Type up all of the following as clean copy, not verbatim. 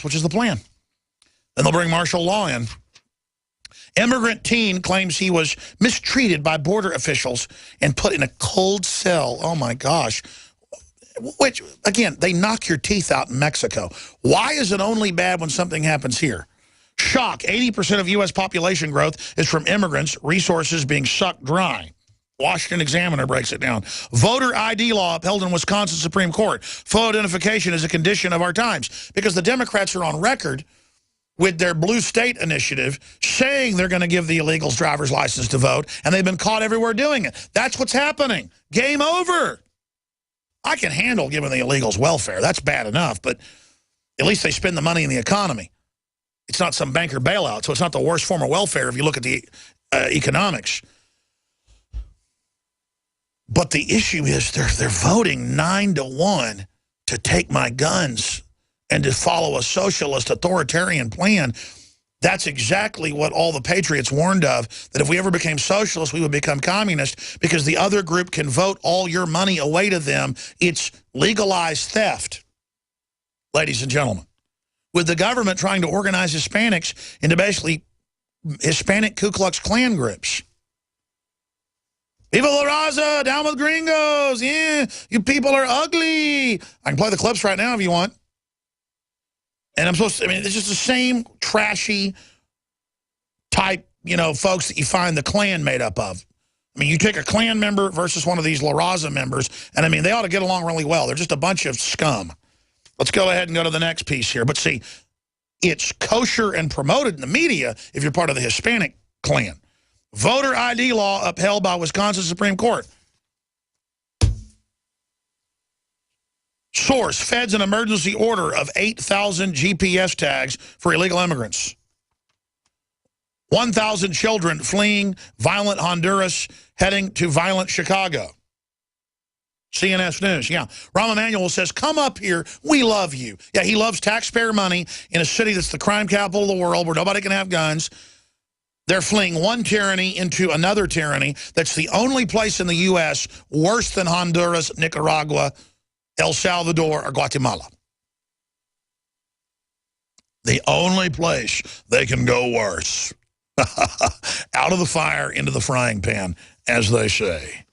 collapse, which is the plan. Then they'll bring martial law in. Immigrant teen claims he was mistreated by border officials and put in a cold cell. Oh, my gosh. Which, again, they knock your teeth out in Mexico. Why is it only bad when something happens here? Shock, 80% of U.S. population growth is from immigrants, resources being sucked dry. Washington Examiner breaks it down. Voter ID law upheld in Wisconsin Supreme Court. Photo identification is a condition of our times because the Democrats are on record with their Blue State initiative saying they're going to give the illegals driver's license to vote, and they've been caught everywhere doing it. That's what's happening. Game over. I can handle giving the illegals welfare. That's bad enough, but at least they spend the money in the economy. It's not some banker bailout, so it's not the worst form of welfare if you look at the economics. But the issue is they're voting 9-1 to take my guns and to follow a socialist authoritarian plan. That's exactly what all the patriots warned of, that if we ever became socialist, we would become communist because the other group can vote all your money away to them. It's legalized theft, ladies and gentlemen, with the government trying to organize Hispanics into basically Hispanic Ku Klux Klan groups. Viva la Raza, down with gringos, yeah, you people are ugly. I can play the clips right now if you want. And I'm supposed to, I mean, it's just the same trashy type, you know, folks that you find the Klan made up of. I mean, you take a Klan member versus one of these La Raza members, and I mean, they ought to get along really well. They're just a bunch of scum. Let's go ahead and go to the next piece here. But see, it's kosher and promoted in the media if you're part of the Hispanic Klan. Voter ID law upheld by Wisconsin Supreme Court. Source, feds an emergency order of 8,000 GPS tags for illegal immigrants. 1,000 children fleeing violent Honduras, heading to violent Chicago. CNS News, yeah. Rahm Emanuel says, come up here, we love you. Yeah, he loves taxpayer money in a city that's the crime capital of the world where nobody can have guns. They're fleeing one tyranny into another tyranny. That's the only place in the U.S. worse than Honduras, Nicaragua, El Salvador, or Guatemala. The only place they can go worse. Out of the fire, into the frying pan, as they say.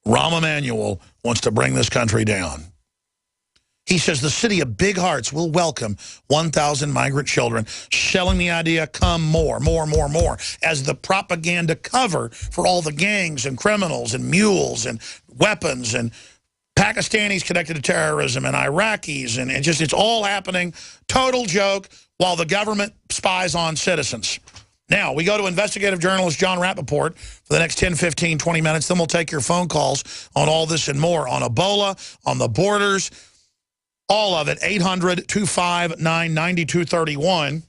Rahm Emanuel wants to bring this country down. He says the city of big hearts will welcome 1,000 migrant children, selling the idea, come more, as the propaganda cover for all the gangs and criminals and mules and weapons and Pakistanis connected to terrorism and Iraqis, and just it's all happening. Total joke while the government spies on citizens. Now, we go to investigative journalist John Rappaport for the next 10, 15, 20 minutes. Then we'll take your phone calls on all this and more, on Ebola, on the borders, all of it. 800-259-9231.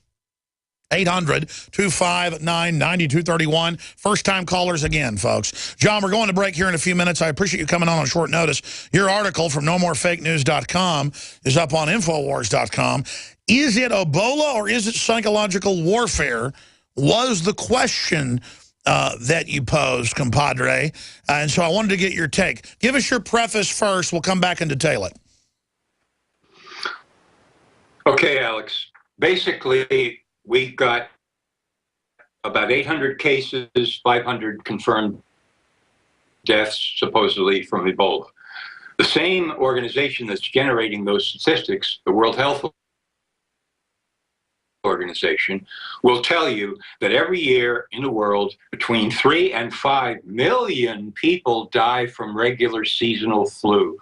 800-259-9231. First-time callers again, folks. John, we're going to break here in a few minutes. I appreciate you coming on short notice. Your article from NoMoreFakeNews.com is up on Infowars.com. Is it Ebola or is it psychological warfare? Was the question that you posed, compadre. And so I wanted to get your take. Give us your preface first. We'll come back and detail it. Okay, Alex. Basically, we got about 800 cases, 500 confirmed deaths, supposedly from Ebola. The same organization that's generating those statistics, the World Health Organization, will tell you that every year in the world, between 3 and 5 million people die from regular seasonal flu.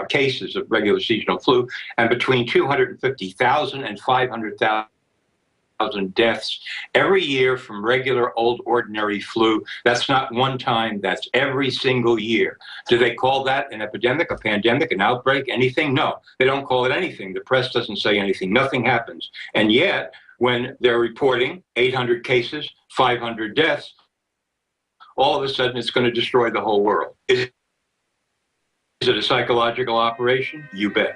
Cases of regular seasonal flu, and between 250,000 and 500,000 deaths every year from regular old ordinary flu. That's not one time, that's every single year. Do they call that an epidemic, a pandemic, an outbreak, anything? No, they don't call it anything. The press doesn't say anything. Nothing happens. And yet, when they're reporting 800 cases, 500 deaths, all of a sudden it's going to destroy the whole world. Is it a psychological operation? You bet.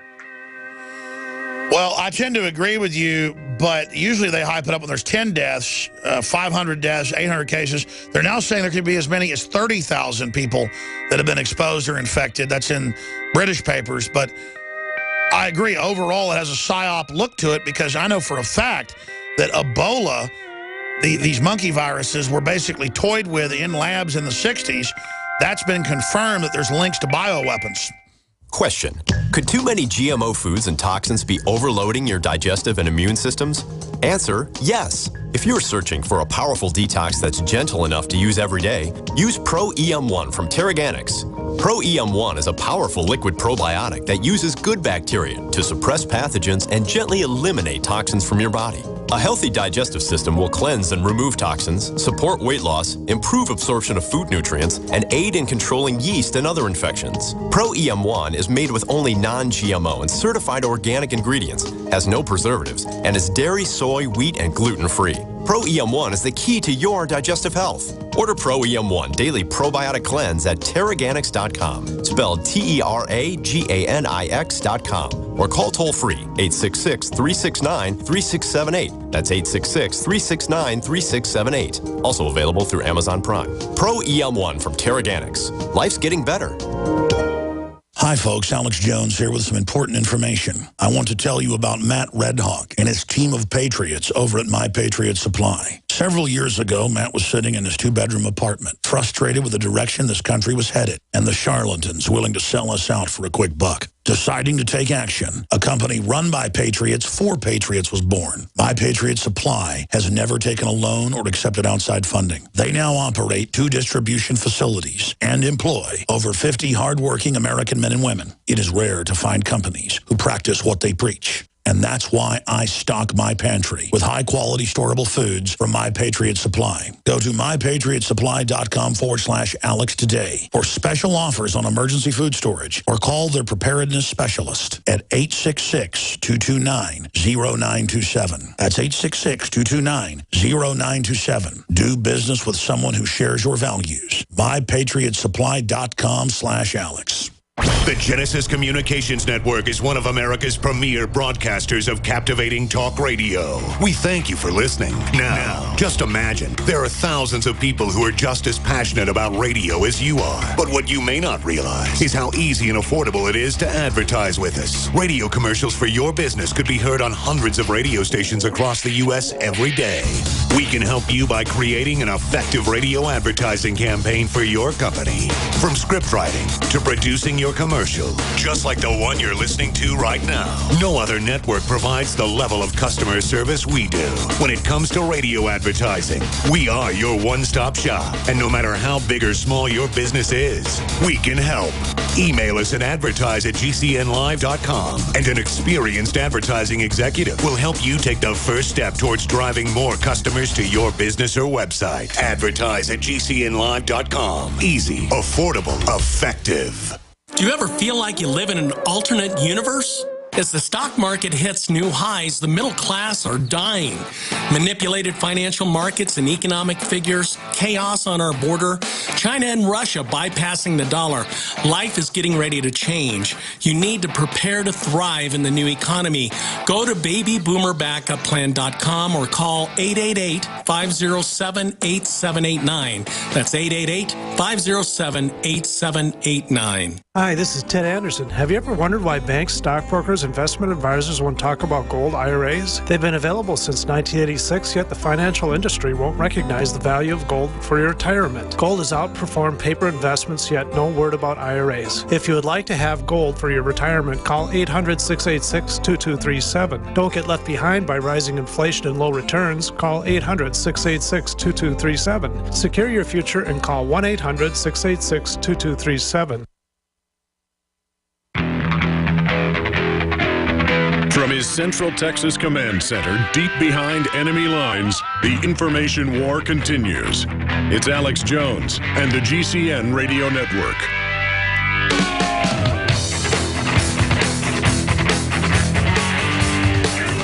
Well, I tend to agree with you, but usually they hype it up when there's 10 deaths, 500 deaths, 800 cases. They're now saying there could be as many as 30,000 people that have been exposed or infected. That's in British papers. But I agree. Overall, it has a PSYOP look to it because I know for a fact that Ebola, these monkey viruses, were basically toyed with in labs in the 60s. That's been confirmed that there's links to bioweapons. Question: could too many GMO foods and toxins be overloading your digestive and immune systems? Answer: yes. If you're searching for a powerful detox that's gentle enough to use every day, use Pro-EM1 from Teraganix. Pro-EM1 is a powerful liquid probiotic that uses good bacteria to suppress pathogens and gently eliminate toxins from your body. A healthy digestive system will cleanse and remove toxins, support weight loss, improve absorption of food nutrients, and aid in controlling yeast and other infections. Pro-EM1 is made with only non-GMO and certified organic ingredients, has no preservatives, and is dairy, soy, wheat, and gluten-free. Pro-EM1 is the key to your digestive health. Order Pro-EM1 Daily Probiotic Cleanse at Teraganix.com, spelled Teraganix.com, or call toll-free 866-369-3678. That's 866-369-3678. Also available through Amazon Prime. Pro-EM1 from Teraganix. Life's getting better. Hi, folks. Alex Jones here with some important information. I want to tell you about Matt Redhawk and his team of patriots over at My Patriot Supply. Several years ago, Matt was sitting in his two-bedroom apartment, frustrated with the direction this country was headed and the charlatans willing to sell us out for a quick buck. Deciding to take action, a company run by patriots for patriots was born. My Patriot Supply has never taken a loan or accepted outside funding. They now operate 2 distribution facilities and employ over 50 hardworking American men and women. It is rare to find companies who practice what they preach. And that's why I stock my pantry with high-quality storable foods from My Patriot Supply. Go to mypatriotsupply.com/Alex today for special offers on emergency food storage, or call their preparedness specialist at 866-229-0927. That's 866-229-0927. Do business with someone who shares your values. mypatriotsupply.com/Alex. The Genesis Communications Network is one of America's premier broadcasters of captivating talk radio. We thank you for listening. Now, just imagine, there are thousands of people who are just as passionate about radio as you are. But what you may not realize is how easy and affordable it is to advertise with us. Radio commercials for your business could be heard on hundreds of radio stations across the U.S. every day. We can help you by creating an effective radio advertising campaign for your company. From script writing to producing your commercial, just like the one you're listening to right now. No other network provides the level of customer service we do. When it comes to radio advertising, we are your one-stop shop. And no matter how big or small your business is, we can help. Email us at advertise@gcnlive.com, and an experienced advertising executive will help you take the first step towards driving more customers to your business or website. Advertise@gcnlive.com. Easy, affordable, effective. Do you ever feel like you live in an alternate universe? As the stock market hits new highs, the middle class are dying. Manipulated financial markets and economic figures, chaos on our border, China and Russia bypassing the dollar. Life is getting ready to change. You need to prepare to thrive in the new economy. Go to babyboomerbackupplan.com or call 888-507-8789. That's 888-507-8789. Hi, this is Ted Anderson. Have you ever wondered why banks, stockbrokers, investment advisors won't talk about gold IRAs? They've been available since 1986, yet the financial industry won't recognize the value of gold for your retirement. Gold has outperformed paper investments, yet no word about IRAs. If you would like to have gold for your retirement, call 800-686-2237. Don't get left behind by rising inflation and low returns. Call 800-686-2237. Secure your future and call 1-800-686-2237. From his Central Texas Command Center, deep behind enemy lines, the information war continues. It's Alex Jones and the GCN Radio Network.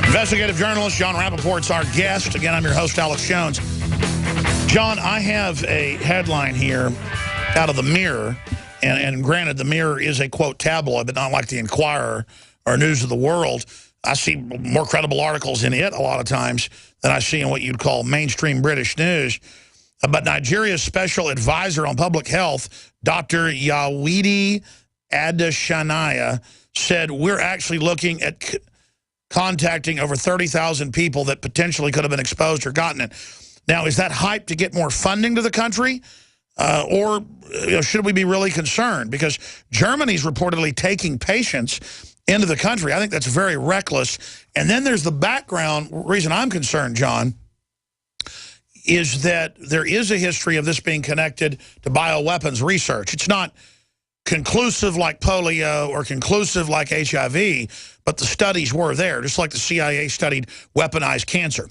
Investigative journalist Jon Rappaport's our guest. Again, I'm your host, Alex Jones. John, I have a headline here out of the Mirror, and granted, the Mirror is a, quote, tabloid, but not like the Inquirer or News of the World. I see more credible articles in it a lot of times than I see in what you'd call mainstream British news. But Nigeria's special advisor on public health, Dr. Yawidi Adesanya, said we're actually looking at contacting over 30,000 people that potentially could have been exposed or gotten it. Now, is that hype to get more funding to the country? Or should we be really concerned? Because Germany's reportedly taking patients into the country. I think that's very reckless. And then there's the background reason I'm concerned, John, is that there is a history of this being connected to bioweapons research. It's not conclusive like polio or conclusive like HIV, but the studies were there, just like the CIA studied weaponized cancer.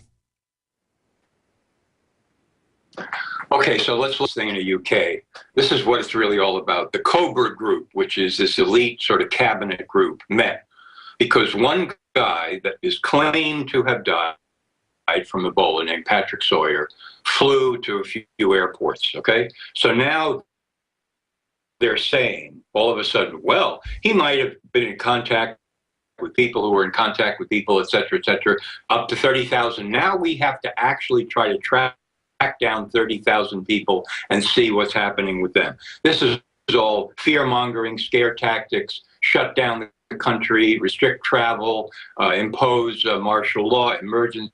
Okay, so let's thing in the UK. This is what it's really all about. The Cobra Group, which is this elite sort of cabinet group, met because one guy that is claimed to have died from Ebola, named Patrick Sawyer, flew to a few airports, okay? So now they're saying, all of a sudden, well, he might have been in contact with people who were in contact with people, et cetera, up to 30,000. Now we have to actually try to track down 30,000 people and see what's happening with them. This is all fear-mongering, scare tactics, shut down the country, restrict travel, impose martial law, emergencies,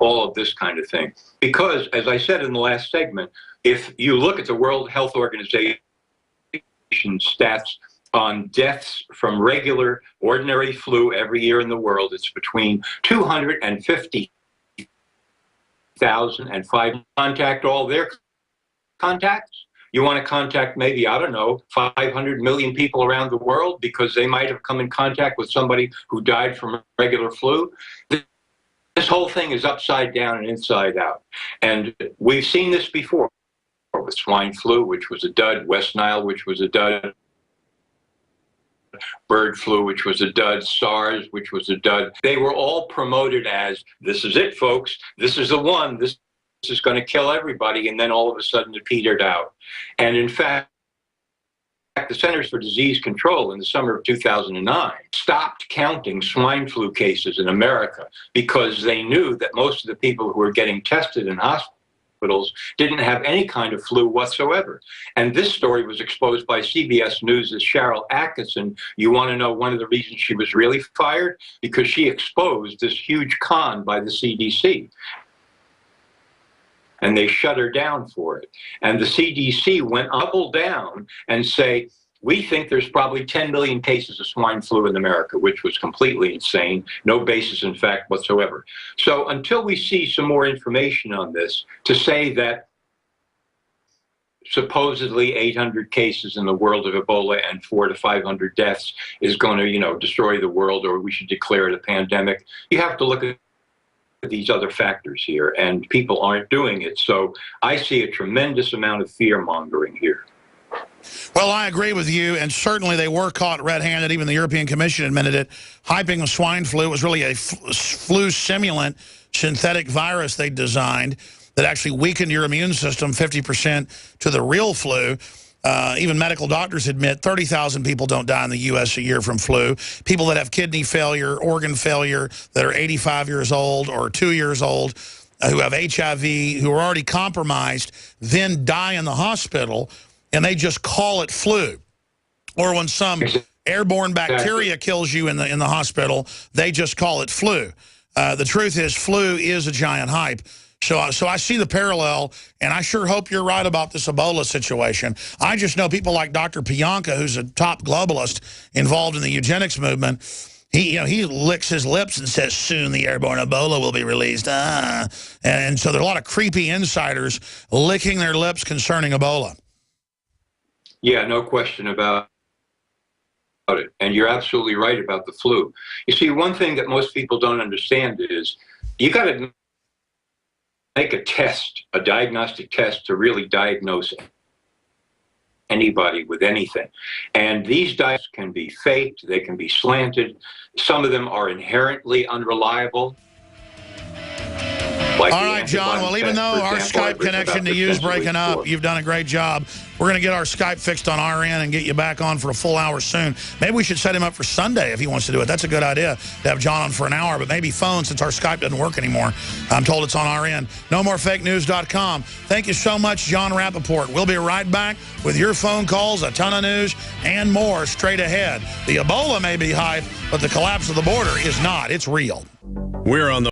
all of this kind of thing. Because, as I said in the last segment, if you look at the World Health Organization stats on deaths from regular, ordinary flu every year in the world, it's between 250,000 and 500. Contact all their contacts. You want to contact maybe, I don't know, 500 million people around the world because they might have come in contact with somebody who died from regular flu. This whole thing is upside down and inside out. And we've seen this before with swine flu, which was a dud, West Nile, which was a dud, bird flu, which was a dud, SARS, which was a dud. They were all promoted as, this is it, folks. This is the one. This is going to kill everybody. And then all of a sudden it petered out. And in fact, the Centers for Disease Control in the summer of 2009 stopped counting swine flu cases in America because they knew that most of the people who were getting tested in hospitals didn't have any kind of flu whatsoever. And this story was exposed by CBS News' Sharyl Attkisson. You want to know one of the reasons she was really fired? Because she exposed this huge con by the CDC. And they shut her down for it. And the CDC went double down and say, we think there's probably 10 million cases of swine flu in America, which was completely insane, no basis in fact whatsoever. So until we see some more information on this, to say that supposedly 800 cases in the world of Ebola and 400 to 500 deaths is going to, destroy the world, or we should declare it a pandemic, you have to look at these other factors here, and people aren't doing it. So I see a tremendous amount of fear-mongering here. Well, I agree with you, and certainly they were caught red-handed. Even the European Commission admitted it. Hyping the swine flu was really a flu simulant synthetic virus they designed that actually weakened your immune system 50% to the real flu. Even medical doctors admit 30,000 people don't die in the U.S. a year from flu. People that have kidney failure, organ failure, that are 85 years old or 2 years old, who have HIV, who are already compromised, then die in the hospital, and they just call it flu. Or when some airborne bacteria kills you in the hospital, they just call it flu. The truth is, flu is a giant hype. So I see the parallel, and I sure hope you're right about this Ebola situation. I just know people like Dr. Pianka, who's a top globalist involved in the eugenics movement. He licks his lips and says, soon the airborne Ebola will be released. And so there are a lot of creepy insiders licking their lips concerning Ebola. Yeah, no question about it. And you're absolutely right about the flu. You see, one thing that most people don't understand is you got to make a test, a diagnostic test, to really diagnose anybody with anything. And these diets can be faked, they can be slanted. Some of them are inherently unreliable. Like all right, John. Well, even though our Skype connection to you is breaking up, you've done a great job. We're going to get our Skype fixed on our end and get you back on for a full hour soon. Maybe we should set him up for Sunday if he wants to do it. That's a good idea to have John on for an hour, but maybe phone since our Skype doesn't work anymore. I'm told it's on our end. NoMoreFakeNews.com. Thank you so much, Jon Rappoport. We'll be right back with your phone calls, a ton of news, and more straight ahead. The Ebola may be hype, but the collapse of the border is not. It's real. We're on the